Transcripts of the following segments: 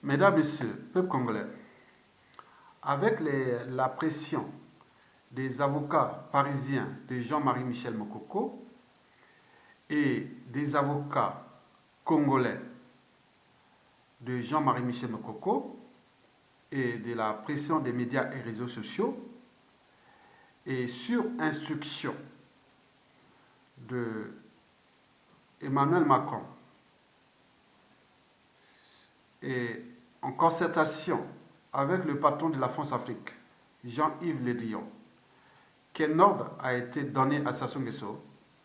Mesdames, Messieurs, peuple congolais, avec la pression des avocats parisiens de Jean-Marie Michel Mokoko et des avocats congolais de Jean-Marie Michel Mokoko et de la pression des médias et réseaux sociaux et sur instruction de Emmanuel Macron et en concertation avec le patron de la France-Afrique, Jean-Yves Le Drian, qu'un ordre a été donné à Sassou Nguesso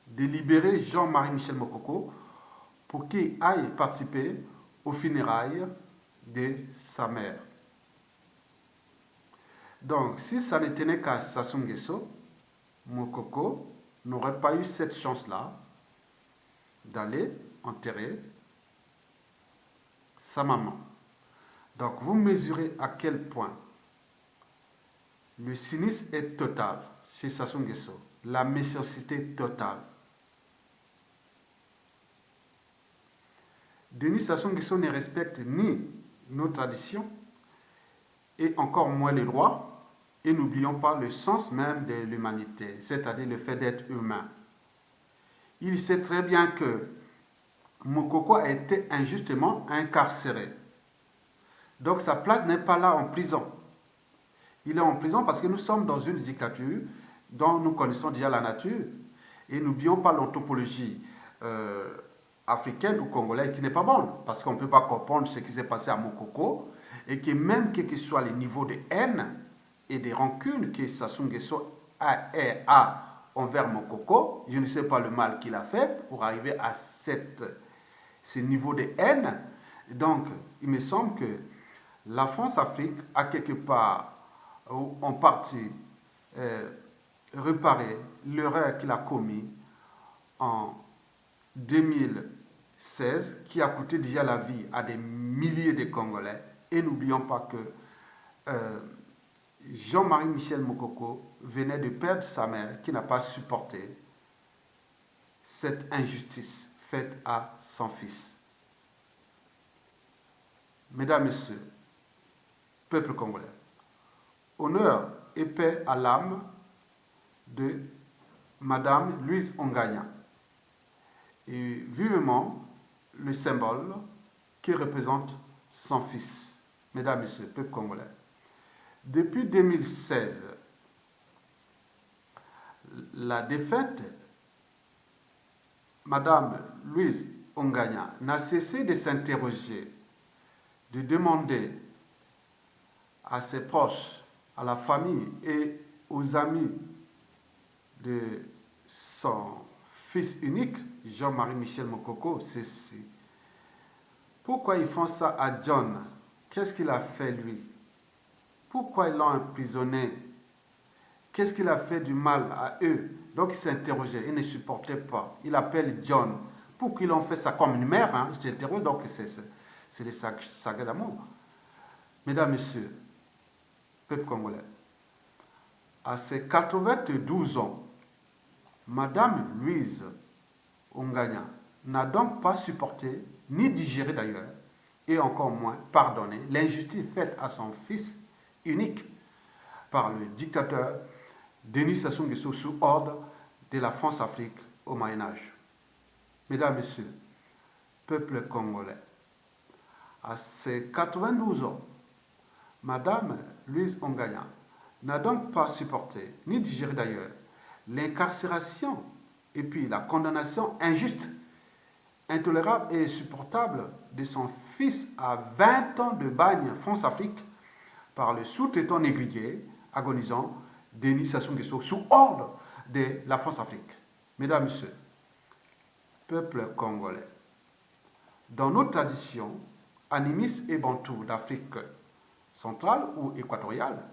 de libérer Jean-Marie Michel Mokoko pour qu'il aille participer aux funérailles de sa mère. Donc, si ça ne tenait qu'à Sassou Nguesso, Mokoko n'aurait pas eu cette chance-là d'aller enterrer sa maman. Donc, vous mesurez à quel point le cynisme est total chez Sassou Nguesso, la méchanceté totale. Denis Sassou Nguesso ne respecte ni nos traditions et encore moins les droits. Et n'oublions pas le sens même de l'humanité, c'est-à-dire le fait d'être humain. Il sait très bien que Mokoko a été injustement incarcéré. Donc sa place n'est pas là en prison. Il est en prison parce que nous sommes dans une dictature dont nous connaissons déjà la nature. Et n'oublions pas l'anthropologie africaine ou congolaise qui n'est pas bonne. Parce qu'on ne peut pas comprendre ce qui s'est passé à Mokoko. Et que même quel que soit les niveaux de haine et des rancunes que Sassou Nguesso a envers Mokoko, je ne sais pas le mal qu'il a fait pour arriver à ce niveau de haine. Donc, il me semble que la France-Afrique a quelque part, en partie, réparé l'erreur qu'il a commise en 2016, qui a coûté déjà la vie à des milliers de Congolais. Et n'oublions pas que Jean-Marie Michel Mokoko venait de perdre sa mère qui n'a pas supporté cette injustice faite à son fils. Mesdames, Messieurs, peuple congolais, honneur et paix à l'âme de Madame Louise Onganya et vivement le symbole qui représente son fils. Mesdames, Messieurs, peuple congolais, depuis 2016, la défaite, Madame Louise Onganya n'a cessé de s'interroger, de demander à ses proches, à la famille et aux amis de son fils unique, Jean-Marie Michel Mokoko, ceci. Pourquoi ils font ça à John? Qu'est-ce qu'il a fait lui? Pourquoi ils l'ont emprisonné? Qu'est-ce qu'il a fait du mal à eux? Donc il s'interrogeait, il ne supportait pas. Il appelle John. Pourquoi ils ont fait ça comme une mère? Hein? Je t'interroge, donc c'est les sagas d'amour. Mesdames, Messieurs, peuple congolais, à ses 92 ans, Madame Louise Onganya n'a donc pas supporté, ni digéré d'ailleurs, et encore moins pardonné l'injustice faite à son fils unique par le dictateur Denis Sassou Nguesso sous ordre de la France-Afrique au Moyen-Âge. Mesdames, Messieurs, peuple congolais, à ses 92 ans, Madame Louise Onganya n'a donc pas supporté, ni digéré d'ailleurs, l'incarcération et puis la condamnation injuste, intolérable et insupportable de son fils à 20 ans de bagne France-Afrique par le sous-traitant négrier, agonisant, Denis Sassou Nguesso, sous ordre de la France-Afrique. Mesdames, Messieurs, peuple congolais, dans nos traditions animistes et bantoues d'Afrique centrale ou équatoriale,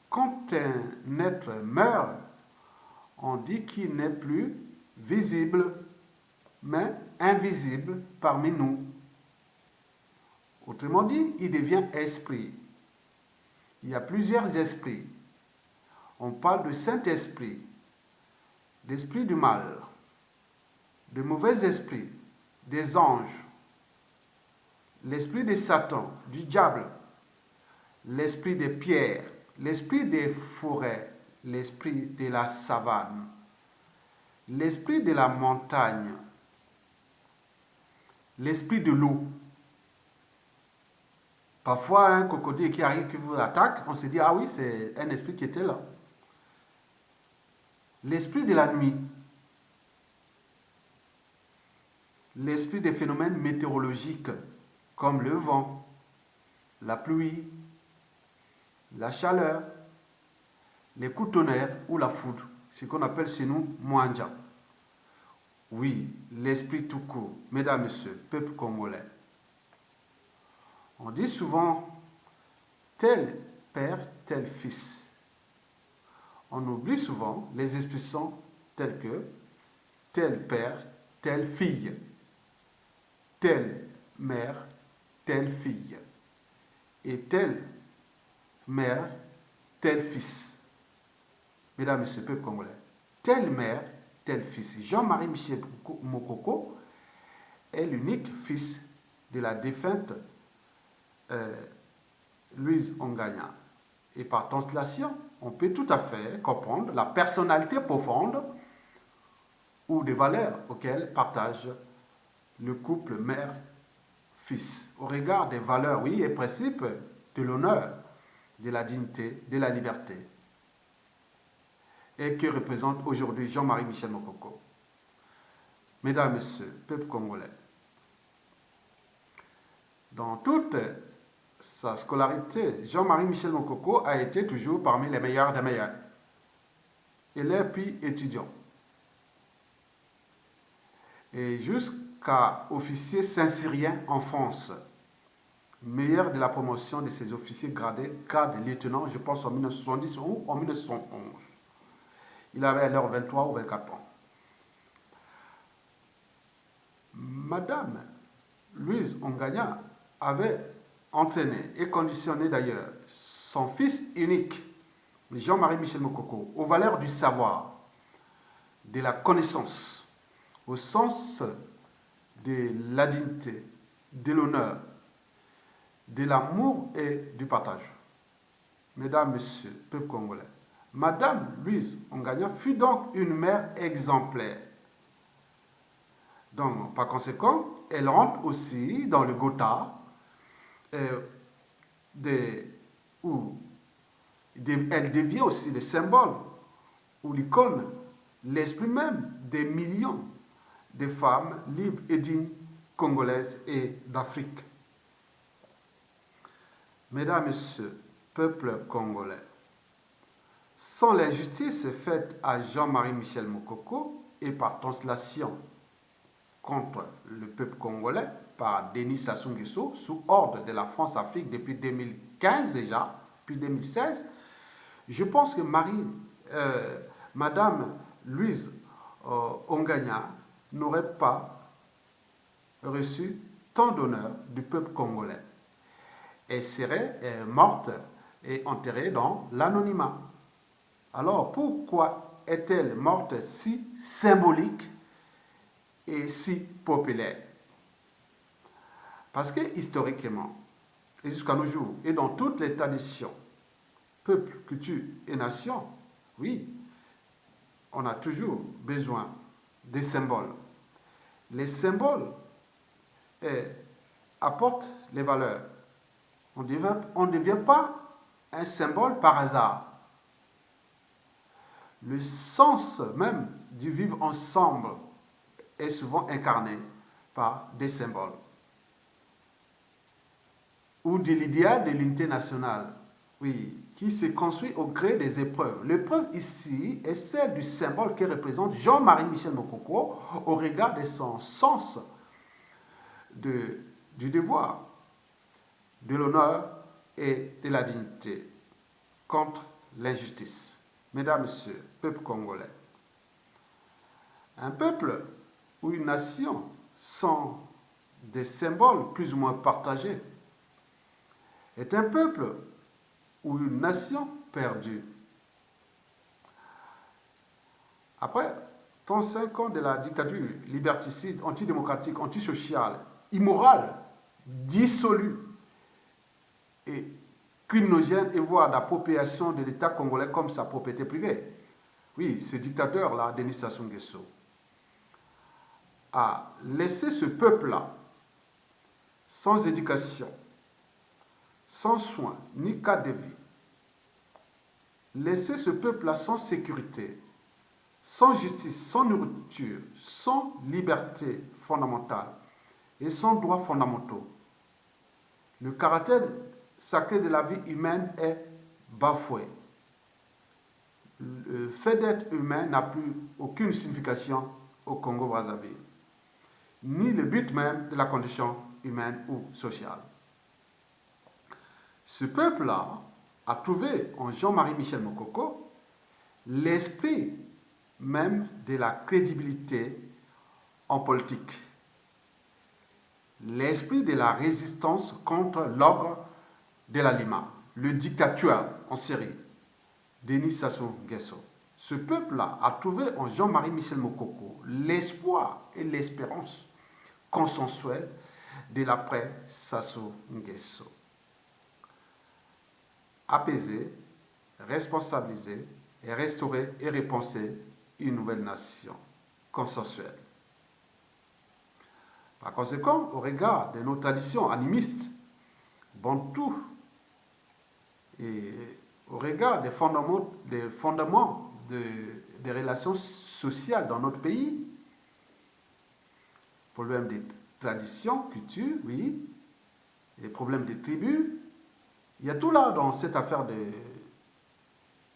quand un être meurt, on dit qu'il n'est plus visible, mais invisible parmi nous. Autrement dit, il devient esprit. Il y a plusieurs esprits. On parle de Saint-Esprit, d'esprit du mal, de mauvais esprits, des anges, l'esprit de Satan, du diable, l'esprit des pierres, l'esprit des forêts, l'esprit de la savane, l'esprit de la montagne, l'esprit de l'eau. Parfois, un crocodile qui arrive, qui vous attaque, on se dit, ah oui, c'est un esprit qui était là. L'esprit de la nuit, l'esprit des phénomènes météorologiques, comme le vent, la pluie, la chaleur, les coups de tonnerre ou la foudre, ce qu'on appelle chez nous Mwanja. Oui, l'esprit tout court, mesdames et messieurs, peuple congolais. On dit souvent tel père, tel fils. On oublie souvent les expressions telles que tel père, telle fille, telle mère, telle fille, et telle mère, tel fils. Mesdames et messieurs, peuple congolais, telle mère, tel fils. Jean-Marie Michel Mokoko est l'unique fils de la défunte Louise Ongania. Et par translation, on peut tout à fait comprendre la personnalité profonde ou des valeurs auxquelles partage le couple mère-fils, au regard des valeurs, oui, et principes de l'honneur, de la dignité, de la liberté, et que représente aujourd'hui Jean-Marie Michel Mokoko. Mesdames et messieurs, peuple congolais, dans toute sa scolarité, Jean-Marie Michel Mokoko a été toujours parmi les meilleurs des meilleurs, élève puis étudiant. Et jusqu'à officier saint-cyrien en France, meilleur de la promotion de ses officiers gradés, cadre lieutenant, je pense en 1970 ou en 1911. Il avait alors 23 ou 24 ans. Madame Louise Ongania avait entraîné et conditionné d'ailleurs son fils unique, Jean-Marie Michel Mokoko, aux valeurs du savoir, de la connaissance, au sens de la dignité, de l'honneur, de l'amour et du partage. Mesdames, Messieurs, peuple congolais, Madame Louise Ongania fut donc une mère exemplaire. Donc, par conséquent, elle rentre aussi dans le Gotha, où elle devient aussi le symbole ou l'icône, l'esprit même des millions de femmes libres et dignes congolaises et d'Afrique. Mesdames, Messieurs, peuple congolais, sans l'injustice faite à Jean-Marie Michel Mokoko et par translation contre le peuple congolais par Denis Sassou Nguesso sous ordre de la France-Afrique depuis 2015 déjà, puis 2016, je pense que Madame Louise Ongania n'aurait pas reçu tant d'honneur du peuple congolais. Elle serait morte et enterrée dans l'anonymat. Alors pourquoi est-elle morte si symbolique et si populaire? Parce que historiquement, et jusqu'à nos jours, et dans toutes les traditions, peuple, culture et nation, oui, on a toujours besoin des symboles. Les symboles apportent les valeurs. On ne devient pas un symbole par hasard. Le sens même du vivre ensemble est souvent incarné par des symboles. Ou de l'idéal de l'unité nationale, oui, qui se construit au gré des épreuves. L'épreuve ici est celle du symbole que représente Jean-Marie Michel Mokoko au regard de son sens du devoir, de l'honneur et de la dignité contre l'injustice. Mesdames, Messieurs, peuple congolais, un peuple ou une nation sans des symboles plus ou moins partagés est un peuple ou une nation perdue. Après 35 ans de la dictature liberticide, antidémocratique, antisociale, immorale dissolue et criminogène et voire d'appropriation de l'État congolais comme sa propriété privée. Oui, ce dictateur-là, Denis Sassou Nguesso, a laissé ce peuple-là sans éducation, sans soins, ni cadre de vie. Laisser ce peuple-là sans sécurité, sans justice, sans nourriture, sans liberté fondamentale et sans droits fondamentaux. Le caractère sacré de la vie humaine est bafoué. Le fait d'être humain n'a plus aucune signification au Congo-Brazzaville, ni le but même de la condition humaine ou sociale. Ce peuple-là a trouvé en Jean-Marie Michel Mokoko l'esprit même de la crédibilité en politique, l'esprit de la résistance contre l'ogre de la Lima, le dictateur en série, Denis Sassou Nguesso. Ce peuple-là a trouvé en Jean-Marie Michel Mokoko l'espoir et l'espérance consensuelle de l'après Sassou Nguesso. Apaiser, responsabiliser et restaurer et repenser une nouvelle nation consensuelle. Par conséquent, au regard de nos traditions animistes, bantoues, et au regard des fondements des relations sociales dans notre pays, problèmes de tradition, culture, oui, les problèmes des tribus, il y a tout là dans cette affaire de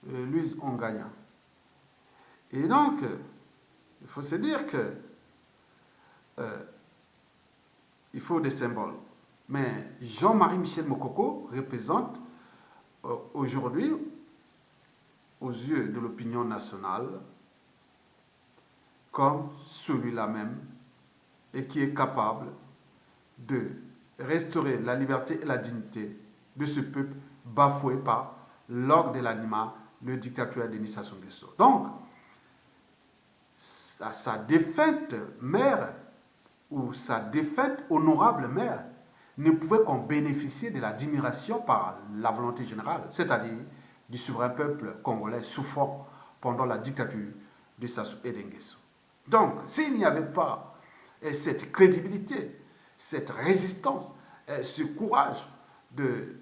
Louise Onganya. Et donc, il faut se dire que il faut des symboles. Mais Jean-Marie Michel Mokoko représente aujourd'hui, aux yeux de l'opinion nationale, comme celui-là même, et qui est capable de restaurer la liberté et la dignité de ce peuple bafoué par l'ogre de l'anima, le dictateur Denis Sassou Nguesso. Donc, sa défunte mère, ou sa défunte honorable mère, ne pouvait qu'en bénéficier de l'admiration par la volonté générale, c'est-à-dire du souverain peuple congolais souffrant pendant la dictature de Sassou Nguesso. Donc, s'il n'y avait pas cette crédibilité, cette résistance, ce courage de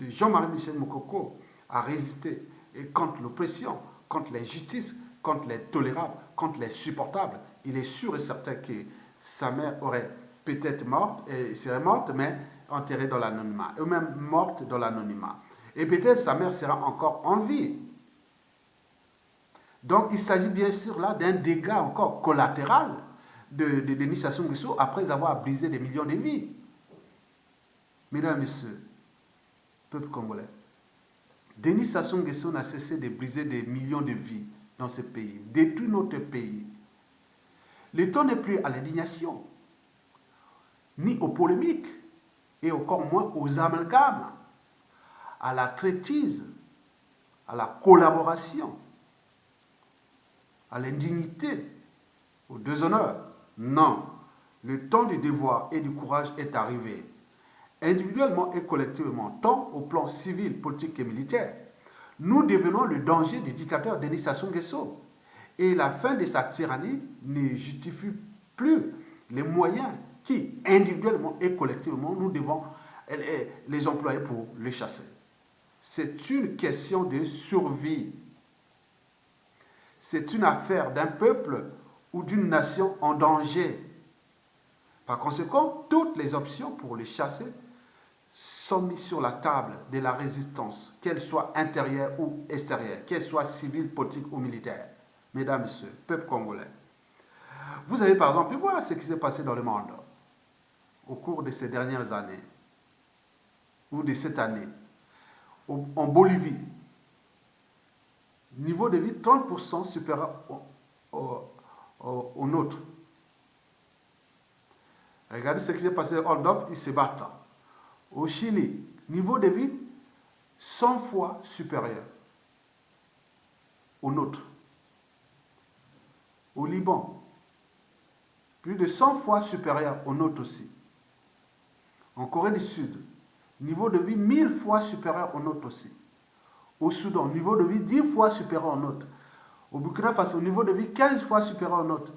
Jean-Marie Michel Mokoko à résister contre l'oppression, contre l'injustice, contre l'intolérable, contre l'insupportable, il est sûr et certain que sa mère aurait peut-être morte, serait morte, mais enterrée dans l'anonymat, ou même morte dans l'anonymat. Et peut-être sa mère sera encore en vie. Donc il s'agit bien sûr là d'un dégât encore collatéral de Denis Sassou Nguesso après avoir brisé des millions de vies. Mesdames et messieurs, peuple congolais, Denis Sassou Nguesso n'a cessé de briser des millions de vies dans ce pays, détruit notre pays. Le temps n'est plus à l'indignation, ni aux polémiques, et encore moins aux amalgames, à la traîtrise, à la collaboration, à l'indignité, au déshonneur. Non, le temps du devoir et du courage est arrivé, individuellement et collectivement, tant au plan civil, politique et militaire. Nous devenons le danger du dictateur Denis Sassou Nguesso. Et la fin de sa tyrannie ne justifie plus les moyens qui, individuellement et collectivement, nous devons les employer pour les chasser. C'est une question de survie. C'est une affaire d'un peuple ou d'une nation en danger. Par conséquent, toutes les options pour les chasser sont mises sur la table de la résistance, qu'elle soit intérieure ou extérieure, qu'elle soit civile, politique ou militaire. Mesdames, Messieurs, peuple congolais, vous avez par exemple pu voir ce qui s'est passé dans le monde au cours de ces dernières années, ou de cette année, en Bolivie. Niveau de vie 30% supérieur au nôtre. Regardez ce qui s'est passé en Europe, ils se battent. Au Chili, niveau de vie 100 fois supérieur au nôtre. Au Liban, plus de 100 fois supérieur au nôtre aussi. En Corée du Sud, niveau de vie 1000 fois supérieur au nôtre aussi. Au Soudan, niveau de vie 10 fois supérieur au nôtre. Au Burkina Faso, niveau de vie 15 fois supérieur au nôtre.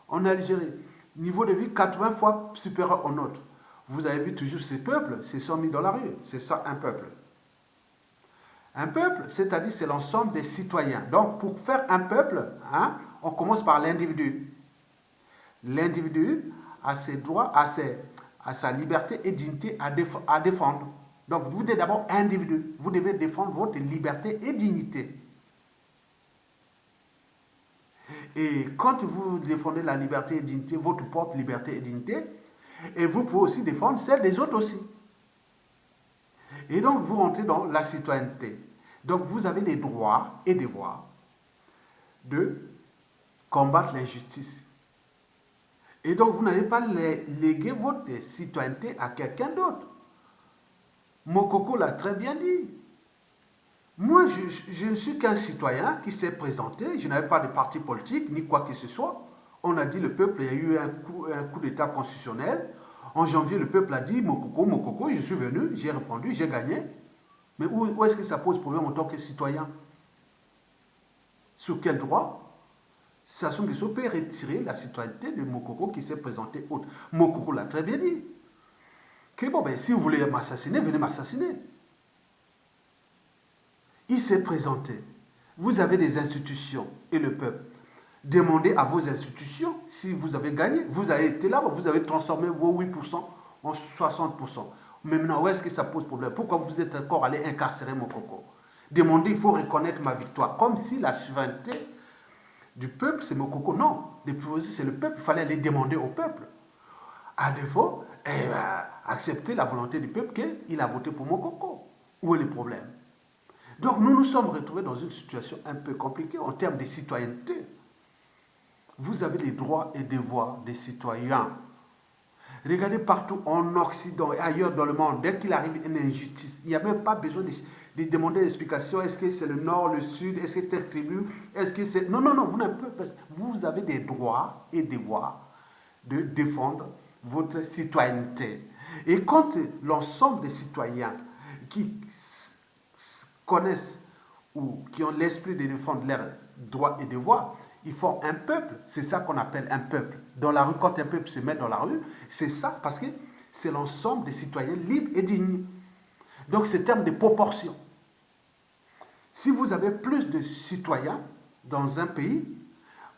En Algérie, niveau de vie 80 fois supérieur au nôtre. Vous avez vu toujours ces peuples, se sont mis dans la rue. C'est ça un peuple. Un peuple, c'est-à-dire c'est l'ensemble des citoyens. Donc pour faire un peuple, on commence par l'individu. L'individu a ses droits, a sa liberté et dignité à défendre. Donc vous êtes d'abord individu. Vous devez défendre votre liberté et dignité. Et quand vous défendez la liberté et dignité, votre propre liberté et dignité, et vous pouvez aussi défendre celle des autres aussi. Et donc vous rentrez dans la citoyenneté. Donc vous avez les droits et devoirs de combattre l'injustice. Et donc vous n'allez pas léguer votre citoyenneté à quelqu'un d'autre. Mokoko l'a très bien dit. Moi, je ne suis qu'un citoyen qui s'est présenté. Je n'avais pas de parti politique, ni quoi que ce soit. On a dit le peuple, il y a eu un coup d'État constitutionnel. En janvier, le peuple a dit Mokoko, Mokoko, je suis venu, j'ai répondu, j'ai gagné. Mais où est-ce que ça pose problème en tant que citoyen? Sur quel droit Sassou Nguesso peut retirer la citoyenneté de Mokoko qui s'est présenté autre. Mokoko l'a très bien dit. Que bon, ben, si vous voulez m'assassiner, venez m'assassiner. Il s'est présenté. Vous avez des institutions et le peuple. Demandez à vos institutions si vous avez gagné. Vous avez été là, vous avez transformé vos 8% en 60%. Mais maintenant, où est-ce que ça pose problème? Pourquoi vous êtes encore allé incarcérer Mokoko? Demandez, il faut reconnaître ma victoire. Comme si la souveraineté du peuple, c'est Mokoko. Non, c'est le peuple. Il fallait aller demander au peuple. À défaut, accepter la volonté du peuple qu'il a voté pour Mokoko. Où est le problème? Donc nous nous sommes retrouvés dans une situation un peu compliquée en termes de citoyenneté. Vous avez les droits et devoirs des citoyens. Regardez partout en Occident et ailleurs dans le monde, dès qu'il arrive une injustice, il n'y a même pas besoin de demander d'explication. Est-ce que c'est le nord, le sud, est-ce que c'est telle tribu, est-ce que c'est... Non, vous avez des droits et devoirs de défendre votre citoyenneté. Et quand l'ensemble des citoyens qui connaissent ou qui ont l'esprit de défendre leurs droits et devoirs, ils font un peuple. C'est ça qu'on appelle un peuple. Dans la rue, quand un peuple se met dans la rue, c'est ça parce que c'est l'ensemble des citoyens libres et dignes. Donc c'est terme de proportion. Si vous avez plus de citoyens dans un pays,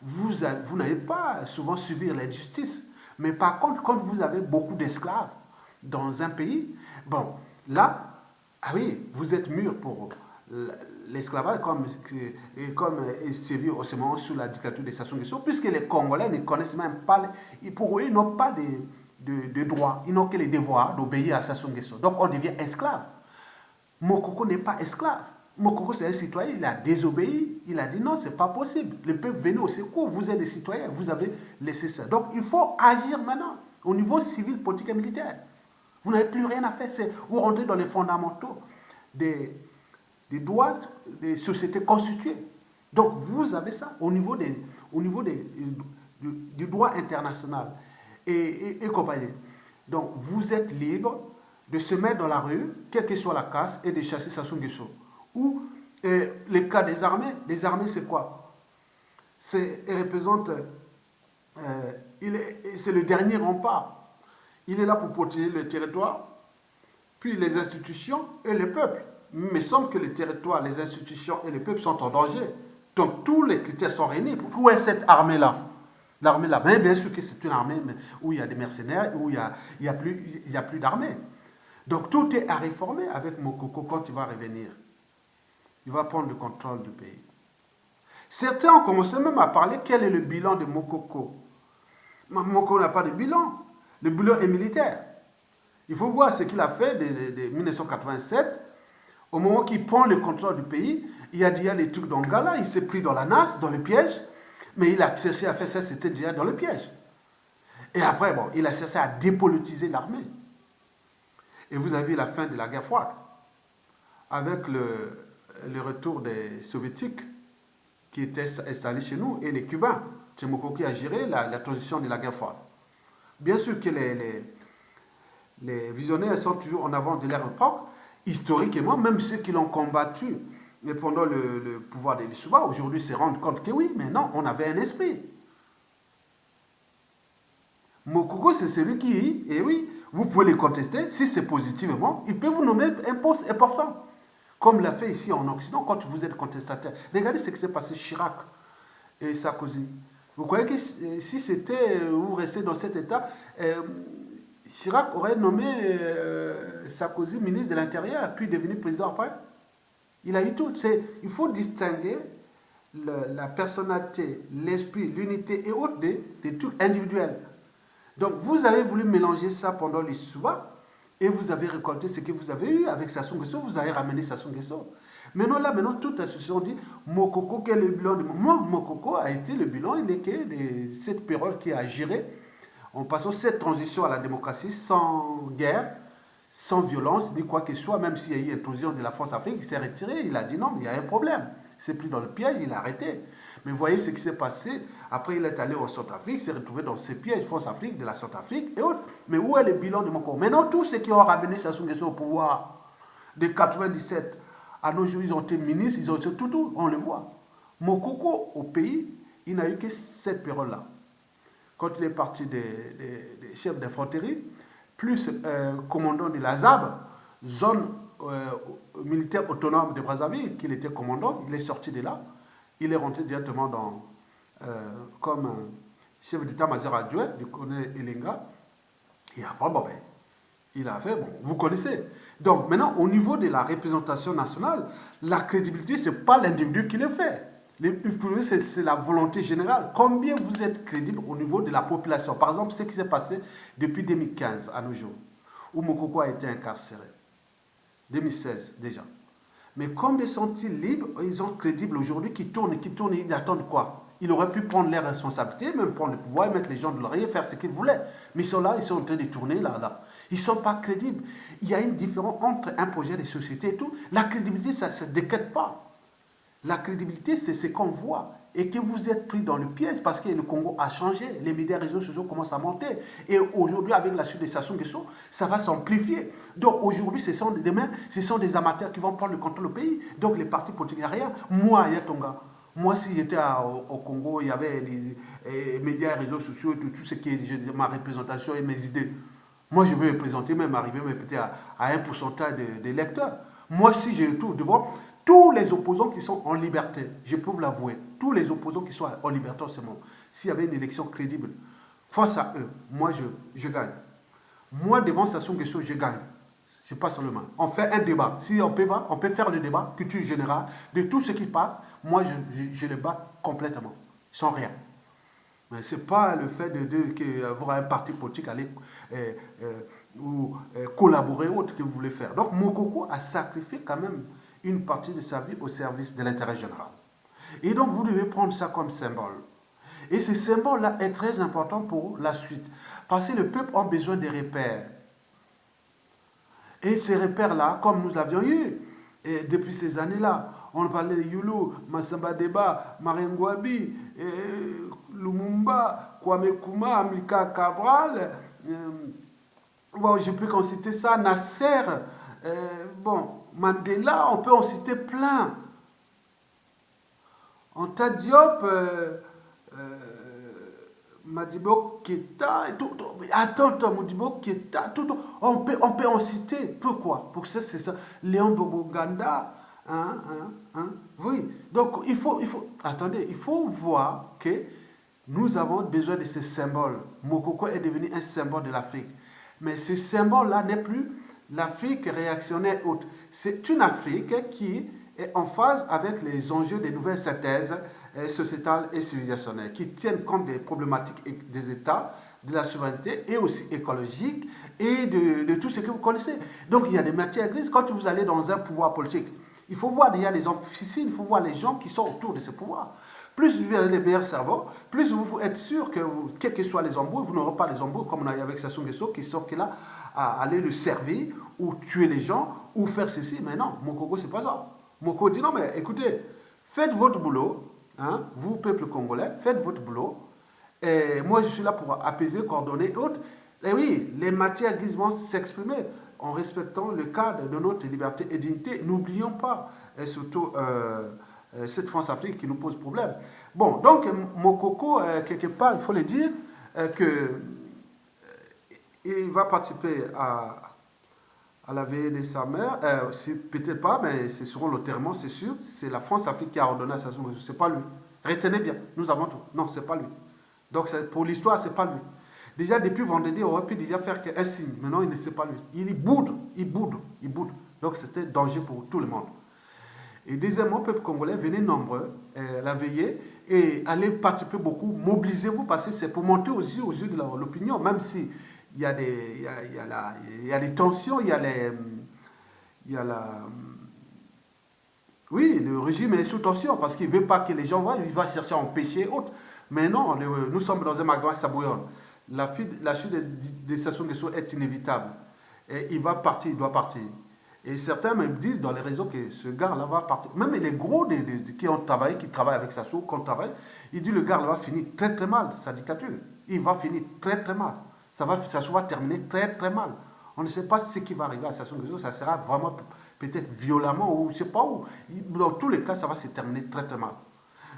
vous n'allez pas souvent subir l'injustice. Mais par contre, quand vous avez beaucoup d'esclaves dans un pays, bon, là, ah oui, vous êtes mûrs pour l'esclavage comme il sévit au ce moment sous la dictature de Sassou Nguesso, puisque les Congolais ne connaissent même pas, pour eux, ils n'ont pas de droits, ils n'ont que les devoirs d'obéir à Sassou Nguesso. Donc on devient esclave. Mokoko n'est pas esclave. Mokoko, c'est un citoyen, il a désobéi, il a dit non, c'est pas possible. Le peuple venait au secours, vous êtes des citoyens, vous avez laissé ça. Donc il faut agir maintenant, au niveau civil, politique et militaire. Vous n'avez plus rien à faire, vous rentrez dans les fondamentaux des droits des sociétés constituées. Donc vous avez ça au niveau du droit international et compagnie. Donc vous êtes libre de se mettre dans la rue, quelle que soit la casse, et de chasser Sassou Nguesso. Ou les cas des armées. Les armées, c'est quoi? C'est le dernier rempart. Il est là pour protéger le territoire, puis les institutions et le peuple. Il me semble que le territoire, les institutions et le peuple sont en danger. Donc tous les critères sont réunis. Où est cette armée-là? L'armée-là, bien sûr que c'est une armée où il y a des mercenaires, où il n'y a plus d'armée. Donc tout est à réformer avec Mokoko quand il va revenir. Il va prendre le contrôle du pays. Certains ont commencé même à parler quel est le bilan de Mokoko. Mokoko n'a pas de bilan. Le bilan est militaire. Il faut voir ce qu'il a fait de 1987. Au moment qu'il prend le contrôle du pays, il a déjà les trucs d'Angala, il s'est pris dans la nasse, dans le piège, mais il a cherché à faire ça, c'était déjà dans le piège. Et après, bon, il a cherché à dépolitiser l'armée. Et vous avez vu la fin de la guerre froide, avec le retour des soviétiques qui étaient installés chez nous et les Cubains. Mokoko qui a géré la transition de la guerre froide. Bien sûr que les visionnaires sont toujours en avant de leur époque. Historiquement, même ceux qui l'ont combattu pendant le pouvoir des Lissouba, aujourd'hui se rendent compte que oui, mais non, on avait un esprit. Mokoko, c'est celui qui, et oui, vous pouvez les contester, si c'est positivement, il peut vous nommer un poste important. Comme l'a fait ici en Occident, quand vous êtes contestataire. Regardez ce qui s'est passé Chirac et Sarkozy. Vous croyez que si c'était, vous restez dans cet état, Chirac aurait nommé Sarkozy ministre de l'Intérieur, puis devenu président après? Il a eu tout. Il faut distinguer la personnalité, l'esprit, l'unité et autres des trucs individuels. Donc vous avez voulu mélanger ça pendant les Souba et vous avez récolté ce que vous avez eu avec Sassou Nguesso, vous avez ramené Sassou Nguesso. Maintenant, toute l'association dit Mokoko, quel est le bilan de moi? Mokoko a été le bilan, il est que de cette période qui a géré en passant cette transition à la démocratie sans guerre, sans violence, ni quoi que ce soit, même s'il y a eu une intrusion de la France Afrique, il s'est retiré, il a dit non, il y a un problème. Il s'est pris dans le piège, il a arrêté. Mais voyez ce qui s'est passé. Après, il est allé au Centrafrique, il s'est retrouvé dans ces pièges, France Afrique, de la Centrafrique et autres. Mais où est le bilan de Mokoko? Maintenant, tous ceux qui ont ramené Sassou Nguesso au pouvoir de 97 à nos jours, ils ont été ministres, ils ont été tout, on le voit. Mokoko, au pays, il n'a eu que cette période-là. Quand il est parti des chefs d'infanterie, plus commandant de la ZAB, zone militaire autonome de Brazzaville, qu'il était commandant, il est sorti de là, il est rentré directement comme chef d'état-major adjoint du colonel Elenga, et après, il a fait, vous connaissez. Donc maintenant, au niveau de la représentation nationale, la crédibilité, ce n'est pas l'individu qui le fait. C'est la volonté générale. Combien vous êtes crédible au niveau de la population? Par exemple, ce qui s'est passé depuis 2015 à nos jours, où Mokoko a été incarcéré. 2016 déjà. Mais combien sont-ils libres? Ils sont crédibles aujourd'hui, qui tournent, ils attendent quoi? Il aurait pu prendre les responsabilités, même prendre le pouvoir, mettre les gens de l'oreiller, faire ce qu'ils voulaient. Mais ils sont là, ils sont en train de tourner là. Ils ne sont pas crédibles. Il y a une différence entre un projet de société et tout. La crédibilité, ça ne se décrète pas. La crédibilité, c'est ce qu'on voit. Et que vous êtes pris dans le piège parce que le Congo a changé. Les médias réseaux sociaux commencent à monter. Et aujourd'hui, avec la suite de Sassou Nguesso, ça va s'amplifier. Donc aujourd'hui, demain, ce sont des amateurs qui vont prendre le contrôle du pays. Donc les partis politiques, il n'y a rien. Moi, Yatonga, moi, si j'étais au Congo, il y avait les médias et réseaux sociaux, tout ce qui est ma représentation et mes idées. Moi, je veux me présenter, même arriver peut-être à un pourcentage des lecteurs. Moi, si j'ai tout devant, tous les opposants qui sont en liberté, je peux vous l'avouer, tous les opposants qui sont en liberté en ce moment, s'il y avait une élection crédible, face à eux, moi, je gagne. Moi, devant Sassou Nguesso, je gagne. Je passe seulement. On fait un débat. Si on peut faire le débat, culture générale, de tout ce qui passe, moi, je le bats complètement, sans rien. Mais ce n'est pas le fait d'avoir un parti politique aller ou collaborer autre que vous voulez faire. Donc Mokoko a sacrifié quand même une partie de sa vie au service de l'intérêt général. Et donc vous devez prendre ça comme symbole. Et ce symbole-là est très important pour la suite. Parce que le peuple a besoin de repères. Et ces repères-là, comme nous l'avions eu depuis ces années-là, on parlait de Yulu, Massamba Deba, Marengwabi, Lumumba, Kwame Nkrumah, Amilcar Cabral, je peux en citer ça, Nasser, Mandela, on peut en citer plein. Anta Diop, Modibo Keïta, attends, Modibo Keïta, on peut en citer. Pourquoi? Pour ça, c'est ça. Léon Boganda, oui. Donc, il faut voir que nous avons besoin de ce symbole. Mokoko est devenu un symbole de l'Afrique. Mais ce symbole-là n'est plus l'Afrique réactionnaire haute. C'est une Afrique qui est en phase avec les enjeux des nouvelles synthèses sociétales et civilisationnelles, qui tiennent compte des problématiques des États, de la souveraineté et aussi écologique et de tout ce que vous connaissez. Donc il y a des matières grises. Quand vous allez dans un pouvoir politique, il faut voir déjà les officines, il faut voir les gens qui sont autour de ce pouvoir. Plus vous avez les meilleurs cerveaux, plus vous êtes sûr que, quels que soient les embrouilles, vous n'aurez pas les embrouilles comme on a eu avec Sassou Nguesso qui sont là à aller le servir ou tuer les gens ou faire ceci. Mais non, Mokoko, c'est pas ça. Mokoko dit non, mais écoutez, faites votre boulot, vous, peuple congolais, faites votre boulot. Et moi, je suis là pour apaiser, coordonner et autres. Et oui, les matières grises vont s'exprimer en respectant le cadre de notre liberté et dignité. N'oublions pas, et surtout cette France-Afrique qui nous pose problème. Bon, donc Mokoko, quelque part, il faut le dire, que il va participer à la veillée de sa mère. Peut-être pas, mais c'est sur l'enterrement, c'est sûr. C'est la France-Afrique qui a ordonné à Sassou Nguesso, c'est pas lui. Retenez bien, nous avons tout. Non, c'est pas lui. Donc pour l'histoire, c'est pas lui. Déjà, depuis vendredi, on aurait pu déjà faire un signe. Maintenant, il ne sait pas lui. Il boude, il boude, il boude. Donc, c'était danger pour tout le monde. Et deuxièmement, peuple congolais, venez nombreux la veiller et allez participer beaucoup. Mobilisez-vous parce que c'est pour monter aux yeux de l'opinion, même si il y a des tensions, il y a oui, le régime est sous tension parce qu'il ne veut pas que les gens voient, il va chercher à empêcher autres. Mais non, nous sommes dans un magasin, ça bouillonne. La chute de Sassou Nguesso est inévitable. Et il va partir, il doit partir. Et certains me disent dans les réseaux que ce gars-là va partir. Même les gros qui travaillent avec Sassou, il dit le gars-là va finir très très mal, sa dictature. Il va finir très très mal. Sassou va terminer très très mal. On ne sait pas ce qui va arriver à Sassou Nguesso, ça sera vraiment peut-être violemment ou je ne sais pas où. Dans tous les cas, ça va se terminer très très mal.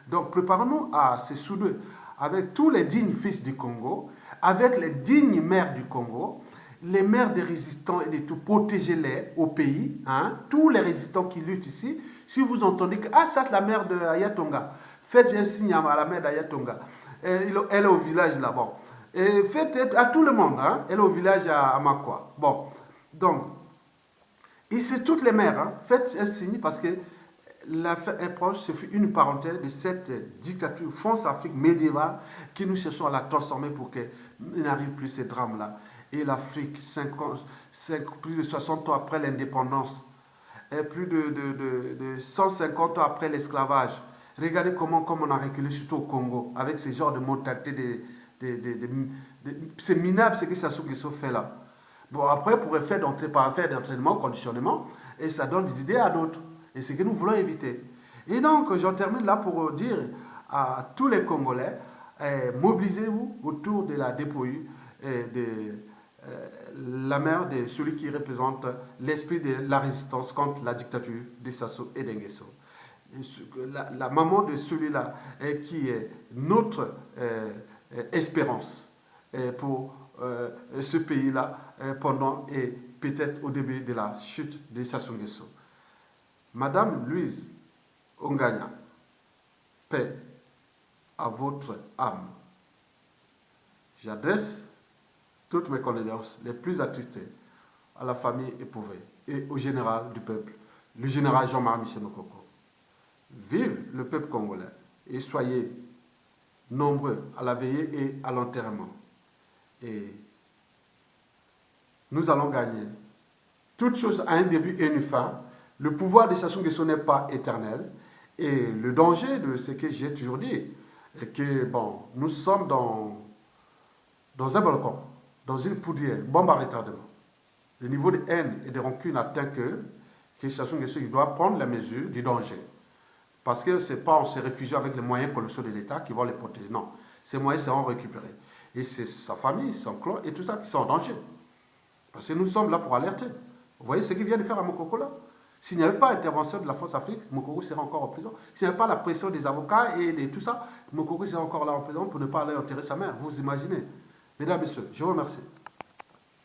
Donc préparons-nous à se souder avec tous les dignes fils du Congo, avec les dignes mères du Congo, les mères des résistants et de tout, protégez-les au pays, hein, tous les résistants qui luttent ici. Si vous entendez que, ah, ça c'est la mère de Ayatonga, faites un signe à la mère d'Ayatonga, elle est au village là-bas. Et faites à tout le monde, hein, elle est au village à Makwa. Bon, donc, et c'est toutes les mères, hein, faites un signe parce que la fin est proche, ce fut une parenthèse de cette dictature France-Afrique médiévale que nous cherchons à la transformer pour qu'il n'arrive plus ces drames-là. Et l'Afrique, plus de 60 ans après l'indépendance, et plus de 150 ans après l'esclavage, regardez comment on a reculé, surtout au Congo, avec ce genre de mentalité, c'est minable ce que Sassou Nguesso fait là. Bon, après, on pourrait faire d'entraînement, conditionnement, et ça donne des idées à d'autres. Et c'est ce que nous voulons éviter. Et donc, j'en termine là pour dire à tous les Congolais, mobilisez-vous autour de la dépouille de la mère de celui qui représente l'esprit de la résistance contre la dictature de Sassou et d'Nguesso. La maman de celui-là qui est notre espérance pour ce pays-là pendant et peut-être au début de la chute de Sassou Nguesso. Madame Louise Onganya, paix à votre âme. J'adresse toutes mes condoléances les plus attristées à la famille éprouvée et au général du peuple, le général Jean-Marie Michel Mokoko. Vive le peuple congolais et soyez nombreux à la veillée et à l'enterrement. Et nous allons gagner. Toute chose a un début et une fin. Le pouvoir de Sassou Nguesso n'est pas éternel. Et le danger de ce que j'ai toujours dit est que, bon, nous sommes dans un balcon, dans une poudrière, bombe à retardement. Le niveau de haine et de rancune atteint que Sassou Nguesso doit prendre la mesure du danger. Parce que ce n'est pas en se réfugiant avec les moyens colossaux de l'État qui vont les protéger. Non, ces moyens seront récupérés. Et c'est sa famille, son clan et tout ça qui sont en danger. Parce que nous sommes là pour alerter. Vous voyez ce qu'il vient de faire à Mokoko là? S'il n'y avait pas d'intervention de la France-Afrique, Mokoko serait encore en prison. S'il n'y avait pas la pression des avocats et de tout ça, Mokoko serait encore là en prison pour ne pas aller enterrer sa mère. Vous imaginez? Mesdames et messieurs, je vous remercie.